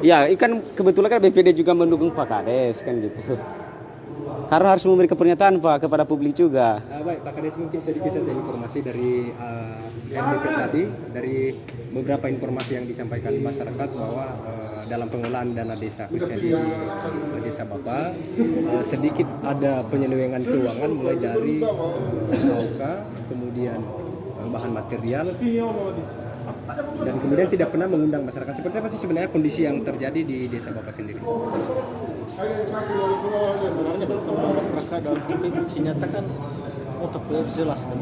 Ya, ikan kebetulan kan BPD juga mendukung Pak Kades kan gitu. Karena harus memberi pernyataan Pak kepada publik juga. Baik, Pak Kades, mungkin sedikit saja informasi dari RDP tadi, dari beberapa informasi yang disampaikan masyarakat bahwa dalam pengelolaan dana desa khususnya di desa Bapak sedikit ada penyelewengan keuangan mulai dari AOK, kemudian bahan material, dan kemudian tidak pernah mengundang masyarakat. Seperti apa sih sebenarnya kondisi yang terjadi di desa Bapak sendiri? Sebenarnya kalau masyarakat dalam bukti nyatakan untuk jelas kan.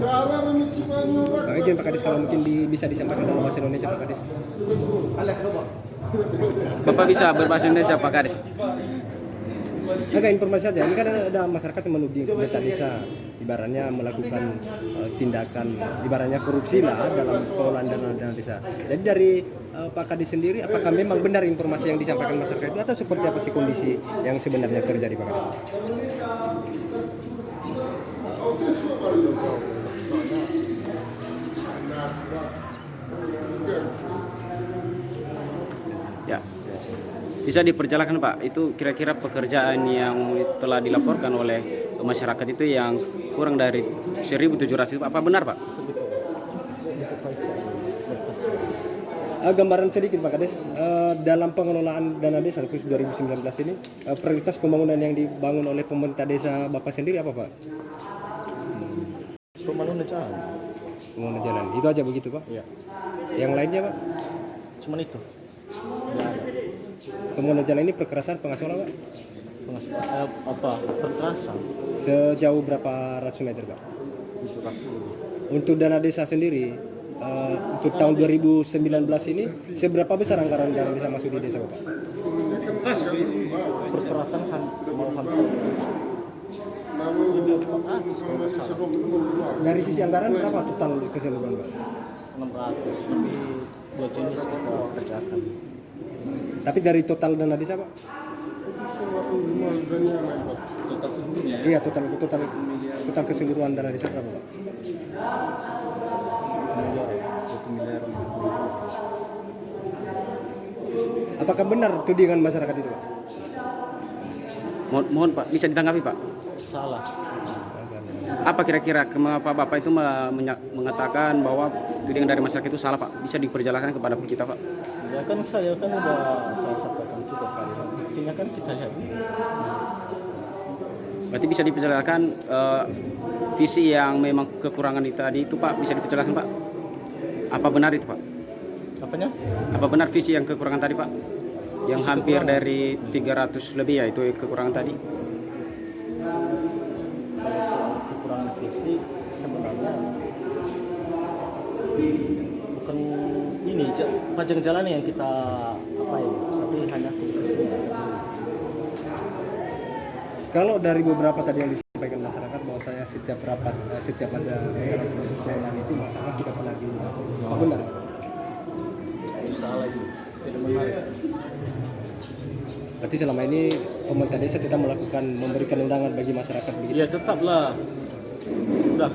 Izin Pak Kades, kalau mungkin bisa disampaikan dalam bahasa Indonesia Pak Kades. Bapak bisa berbahasa Indonesia Pak Kades. Agak informasi saja, ini kan ada masyarakat yang menuding desa-desa ibaratnya melakukan tindakan ibaratnya korupsi lah dalam pengelolaan dana desa. Jadi dari Pak Kades sendiri, apakah memang benar informasi yang disampaikan masyarakat itu atau seperti apa sih kondisi yang sebenarnya terjadi Pak Kades? Ya. Bisa diperjelaskan Pak, itu kira-kira pekerjaan yang telah dilaporkan oleh masyarakat itu yang kurang dari 1.700 itu apa benar Pak? Gambaran sedikit Pak Kades, dalam pengelolaan dana desa khusus 2019 ini prioritas pembangunan yang dibangun oleh pemerintah desa Bapak sendiri apa Pak? Pembangunan jalan. Pembangunan jalan, itu aja begitu Pak? Iya. Yang lainnya Pak? Cuman itu. Pembangunan jalan ini perkerasan pengasuhan Pak? Perkerasan Sejauh berapa ratus meter Pak? 700 lebih. Untuk dana desa sendiri, untuk tahun 2019 ini seberapa besar anggaran dana desa masuk di desa Bapak? Perkerasan mau hampir lebih 400 kalau nggak salah. Dari sisi anggaran berapa total keseluruhan Pak? 600 lebih 2 jenis kita kerjakan. Tapi dari total dana desa Pak? Total seluruhnya Iya, total keseluruhan dana desa berapa Pak? miliar. Apakah benar tudingan masyarakat itu Pak? Mohon Pak, bisa ditanggapi Pak? Salah. Apa kira-kira kenapa Bapak itu mengatakan bahwa tudingan dari masyarakat itu salah Pak? Bisa diperjelaskan kepada kita Pak? Ya kan saya udah saya sampaikan juga kali. Buktinya kan kita lihat. Berarti bisa diperjelaskan visi yang memang kekurangan itu tadi itu Pak, bisa diperjelaskan Pak? Apa benar itu Pak? Apanya? Apa benar visi yang kekurangan tadi Pak? Yang Visi hampir kekurangan. dari 300 lebih ya itu kekurangan tadi? Kalau soal kekurangan fisik sebenarnya bukan ini pajang jalan yang kita tapi hanya kesini. Kalau dari beberapa tadi yang disampaikan masyarakat bahwa saya setiap rapat, setiap ada proses pengelolaan itu masyarakat tidak pernah diundang. Apa benar? Itu salah itu. Tidak menarik. Berarti selama ini pemerintah desa tidak memberikan undangan bagi masyarakat begitu? Ya tetaplah. Udah.